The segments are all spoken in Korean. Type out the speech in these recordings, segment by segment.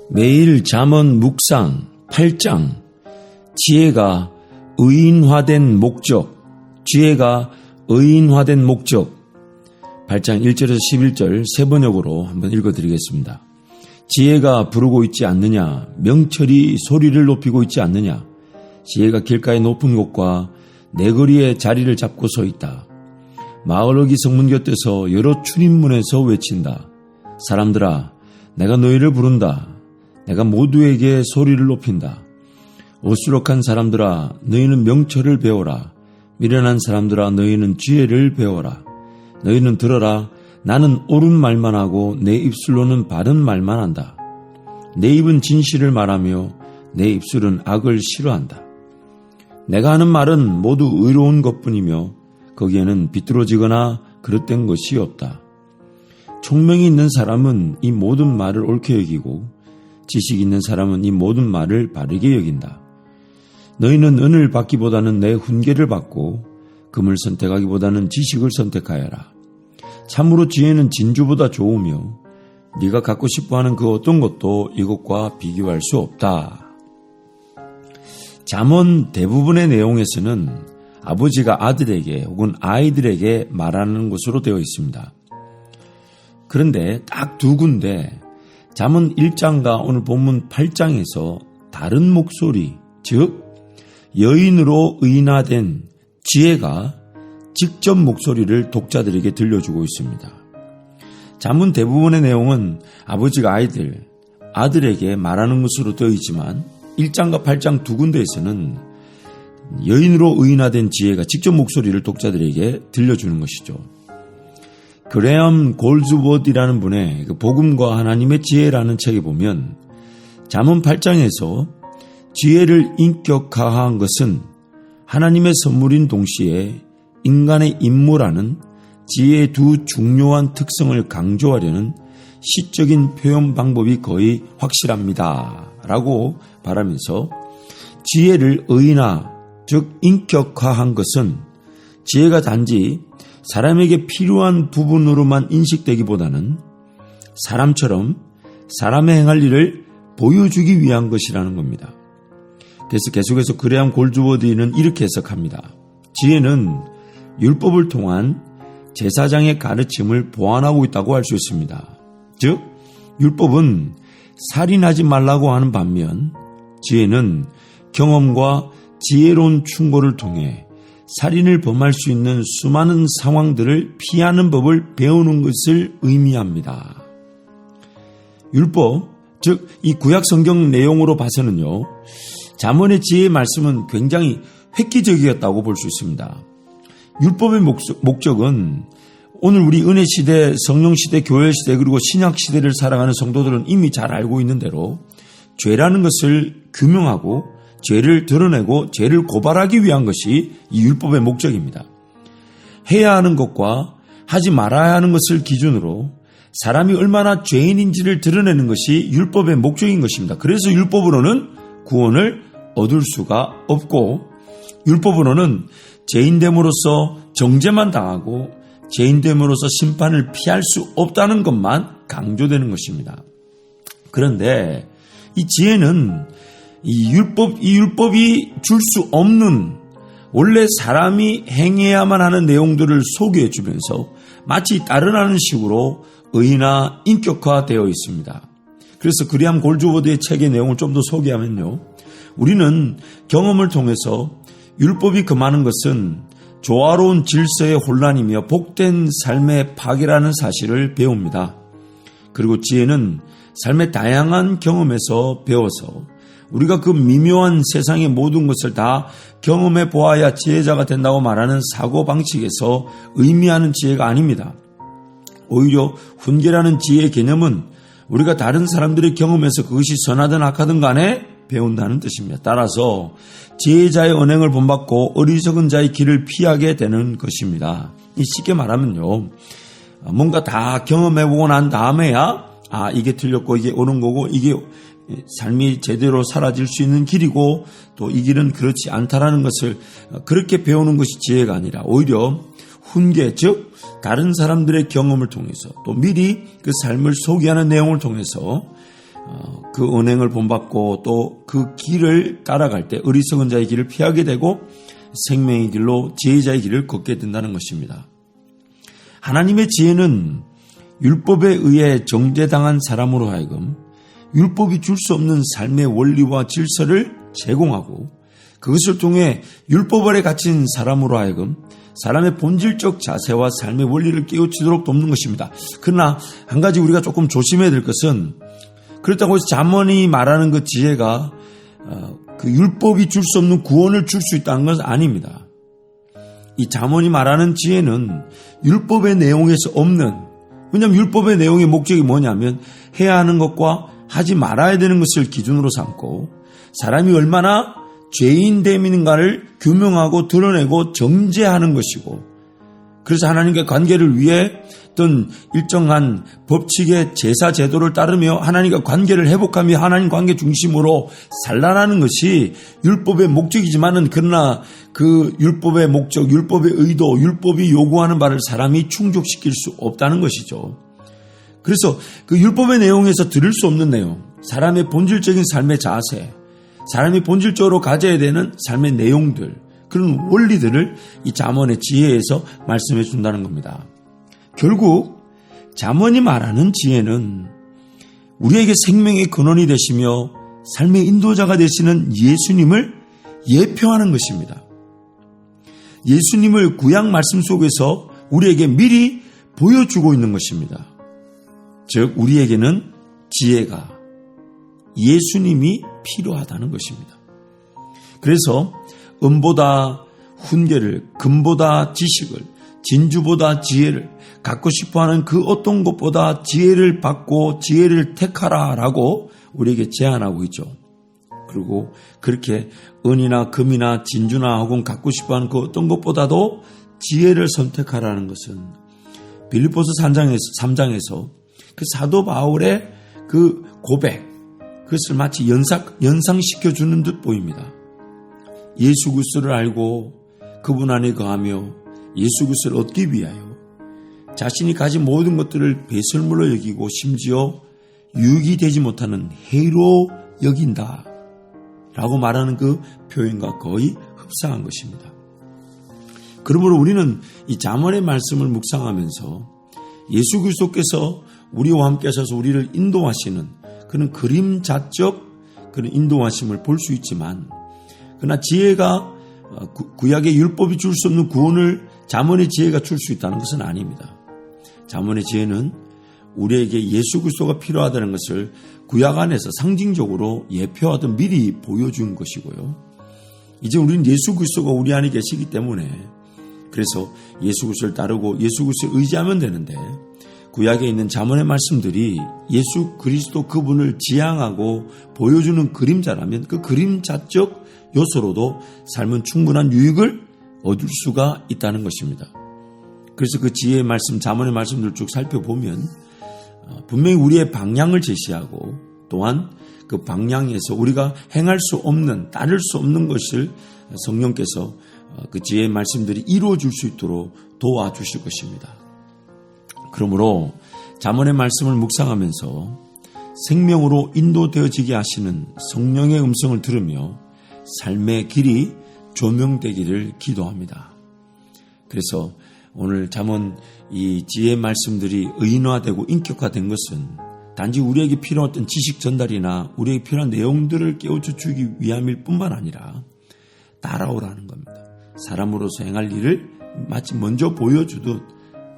매일 잠언 묵상 8장 지혜가 의인화된 목적, 지혜가 의인화된 목적 8장 1절에서 11절 세 번역으로 한번 읽어드리겠습니다. 지혜가 부르고 있지 않느냐, 명철이 소리를 높이고 있지 않느냐, 지혜가 길가의 높은 곳과 내거리에 자리를 잡고 서 있다. 마을어기 성문 곁에서 여러 출입문에서 외친다. 사람들아, 내가 너희를 부른다. 내가 모두에게 소리를 높인다. 오수록한 사람들아, 너희는 명철을 배워라. 미련한 사람들아, 너희는 지혜를 배워라. 너희는 들어라. 나는 옳은 말만 하고 내 입술로는 바른 말만 한다. 내 입은 진실을 말하며 내 입술은 악을 싫어한다. 내가 하는 말은 모두 의로운 것뿐이며 거기에는 비뚤어지거나 그릇된 것이 없다. 총명이 있는 사람은 이 모든 말을 옳게 여기고 지식이 있는 사람은 이 모든 말을 바르게 여긴다. 너희는 은을 받기보다는 내 훈계를 받고 금을 선택하기보다는 지식을 선택하여라. 참으로 지혜는 진주보다 좋으며 네가 갖고 싶어하는 그 어떤 것도 이것과 비교할 수 없다. 잠언 대부분의 내용에서는 아버지가 아들에게 혹은 아이들에게 말하는 것으로 되어 있습니다. 그런데 딱 두 군데 잠언 1장과 오늘 본문 8장에서 다른 목소리, 즉 여인으로 의인화된 지혜가 직접 목소리를 독자들에게 들려주고 있습니다. 잠언 대부분의 내용은 아버지가 아들에게 말하는 것으로 되어 있지만 1장과 8장 두 군데에서는 여인으로 의인화된 지혜가 직접 목소리를 독자들에게 들려주는 것이죠. 그레엄 골즈워디라는 분의 복음과 하나님의 지혜라는 책에 보면 잠언 8장에서 지혜를 인격화한 것은 하나님의 선물인 동시에 인간의 임무라는 지혜의 두 중요한 특성을 강조하려는 시적인 표현 방법이 거의 확실합니다. 라고 말하면서 지혜를 의인화, 즉 인격화한 것은 지혜가 단지 사람에게 필요한 부분으로만 인식되기보다는 사람처럼 사람의 행할 일을 보여주기 위한 것이라는 겁니다. 그래서 계속해서 그레엄 골즈워디는 이렇게 해석합니다. 지혜는 율법을 통한 제사장의 가르침을 보완하고 있다고 할 수 있습니다. 즉 율법은 살인하지 말라고 하는 반면 지혜는 경험과 지혜로운 충고를 통해 살인을 범할 수 있는 수많은 상황들을 피하는 법을 배우는 것을 의미합니다. 율법, 즉 이 구약 성경 내용으로 봐서는요, 잠언의 지혜의 말씀은 굉장히 획기적이었다고 볼 수 있습니다. 율법의 목적은 오늘 우리 은혜 시대, 성령 시대, 교회 시대 그리고 신약 시대를 살아가는 성도들은 이미 잘 알고 있는 대로 죄라는 것을 규명하고 죄를 드러내고 죄를 고발하기 위한 것이 이 율법의 목적입니다. 해야 하는 것과 하지 말아야 하는 것을 기준으로 사람이 얼마나 죄인인지를 드러내는 것이 율법의 목적인 것입니다. 그래서 율법으로는 구원을 얻을 수가 없고 율법으로는 죄인됨으로써 정죄만 당하고 죄인됨으로써 심판을 피할 수 없다는 것만 강조되는 것입니다. 그런데 이 지혜는 이 율법이 줄 수 없는 원래 사람이 행해야만 하는 내용들을 소개해 주면서 마치 따르라는 식으로 의인화, 인격화되어 있습니다. 그래서 그레엄 골즈워드의 책의 내용을 좀 더 소개하면요. 우리는 경험을 통해서 율법이 금하는 것은 조화로운 질서의 혼란이며 복된 삶의 파괴라는 사실을 배웁니다. 그리고 지혜는 삶의 다양한 경험에서 배워서 우리가 그 미묘한 세상의 모든 것을 다 경험해 보아야 지혜자가 된다고 말하는 사고방식에서 의미하는 지혜가 아닙니다. 오히려 훈계라는 지혜의 개념은 우리가 다른 사람들의 경험에서 그것이 선하든 악하든 간에 배운다는 뜻입니다. 따라서 지혜자의 언행을 본받고 어리석은 자의 길을 피하게 되는 것입니다. 쉽게 말하면요, 뭔가 다 경험해보고 난 다음에야 이게 틀렸고 이게 옳은 거고 이게 삶이 제대로 사라질 수 있는 길이고 또 이 길은 그렇지 않다라는 것을 그렇게 배우는 것이 지혜가 아니라 오히려 훈계, 즉 다른 사람들의 경험을 통해서 또 미리 그 삶을 소개하는 내용을 통해서 그 언행을 본받고 또 그 길을 따라갈 때 어리석은 자의 길을 피하게 되고 생명의 길로 지혜자의 길을 걷게 된다는 것입니다. 하나님의 지혜는 율법에 의해 정죄당한 사람으로 하여금 율법이 줄 수 없는 삶의 원리와 질서를 제공하고 그것을 통해 율법 아래 갇힌 사람으로 하여금 사람의 본질적 자세와 삶의 원리를 깨우치도록 돕는 것입니다. 그러나 한 가지 우리가 조금 조심해야 될 것은 그렇다고 해서 잠언이 말하는 그 지혜가 그 율법이 줄 수 없는 구원을 줄 수 있다는 것은 아닙니다. 이 잠언이 말하는 지혜는 율법의 내용에서 없는, 왜냐하면 율법의 내용의 목적이 뭐냐면 해야 하는 것과 하지 말아야 되는 것을 기준으로 삼고 사람이 얼마나 죄인됨인가를 규명하고 드러내고 정죄하는 것이고, 그래서 하나님과의 관계를 위해 어떤 일정한 법칙의 제사 제도를 따르며 하나님과 관계를 회복하며 하나님 관계 중심으로 살라라는 것이 율법의 목적이지만은, 그러나 그 율법의 목적, 율법의 의도, 율법이 요구하는 바를 사람이 충족시킬 수 없다는 것이죠. 그래서 그 율법의 내용에서 들을 수 없는 내용, 사람의 본질적인 삶의 자세, 사람이 본질적으로 가져야 되는 삶의 내용들, 그런 원리들을 이 잠언의 지혜에서 말씀해 준다는 겁니다. 결국 잠언이 말하는 지혜는 우리에게 생명의 근원이 되시며 삶의 인도자가 되시는 예수님을 예표하는 것입니다. 예수님을 구약 말씀 속에서 우리에게 미리 보여주고 있는 것입니다. 즉 우리에게는 지혜가, 예수님이 필요하다는 것입니다. 그래서 은보다 훈계를, 금보다 지식을, 진주보다 지혜를 갖고 싶어하는 그 어떤 것보다 지혜를 받고 지혜를 택하라라고 우리에게 제안하고 있죠. 그리고 그렇게 은이나 금이나 진주나 혹은 갖고 싶어하는 그 어떤 것보다도 지혜를 선택하라는 것은 빌립보서 3장에서 그 사도 바울의 그 고백, 그것을 마치 연상시켜주는 듯 보입니다. 예수 그리스도를 알고 그분 안에 거하며 예수 그리스도를 얻기 위하여 자신이 가진 모든 것들을 배설물로 여기고 심지어 유익이 되지 못하는 해로 여긴다 라고 말하는 그 표현과 거의 흡사한 것입니다. 그러므로 우리는 이 잠언의 말씀을 묵상하면서 예수 그리스도께서 우리와 함께 하셔서 우리를 인도하시는 그런 그림자적 그런 인도하심을 볼 수 있지만, 그러나 지혜가 구약의 율법이 줄 수 없는 구원을 잠언의 지혜가 줄 수 있다는 것은 아닙니다. 잠언의 지혜는 우리에게 예수 그리스도가 필요하다는 것을 구약 안에서 상징적으로 예표하듯 미리 보여준 것이고요. 이제 우리는 예수 그리스도가 우리 안에 계시기 때문에 그래서 예수 그리스도를 따르고 예수 그리스도를 의지하면 되는데, 구약에 있는 잠언의 말씀들이 예수 그리스도 그분을 지향하고 보여주는 그림자라면 그 그림자적 요소로도 삶은 충분한 유익을 얻을 수가 있다는 것입니다. 그래서 그 지혜의 말씀, 잠언의 말씀들을 쭉 살펴보면 분명히 우리의 방향을 제시하고 또한 그 방향에서 우리가 행할 수 없는, 따를 수 없는 것을 성령께서 그 지혜의 말씀들이 이루어질 수 있도록 도와주실 것입니다. 그러므로 잠언의 말씀을 묵상하면서 생명으로 인도되어지게 하시는 성령의 음성을 들으며 삶의 길이 조명되기를 기도합니다. 그래서 오늘 잠언 이 지혜의 말씀들이 의인화되고 인격화된 것은 단지 우리에게 필요한 어떤 지식 전달이나 우리에게 필요한 내용들을 깨우쳐주기 위함일 뿐만 아니라 따라오라는 겁니다. 사람으로서 행할 일을 마치 먼저 보여주듯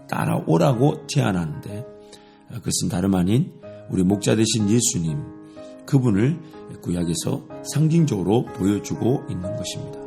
따라오라고 제안하는데, 그것은 다름 아닌 우리 목자 되신 예수님, 그분을 구약에서 상징적으로 보여주고 있는 것입니다.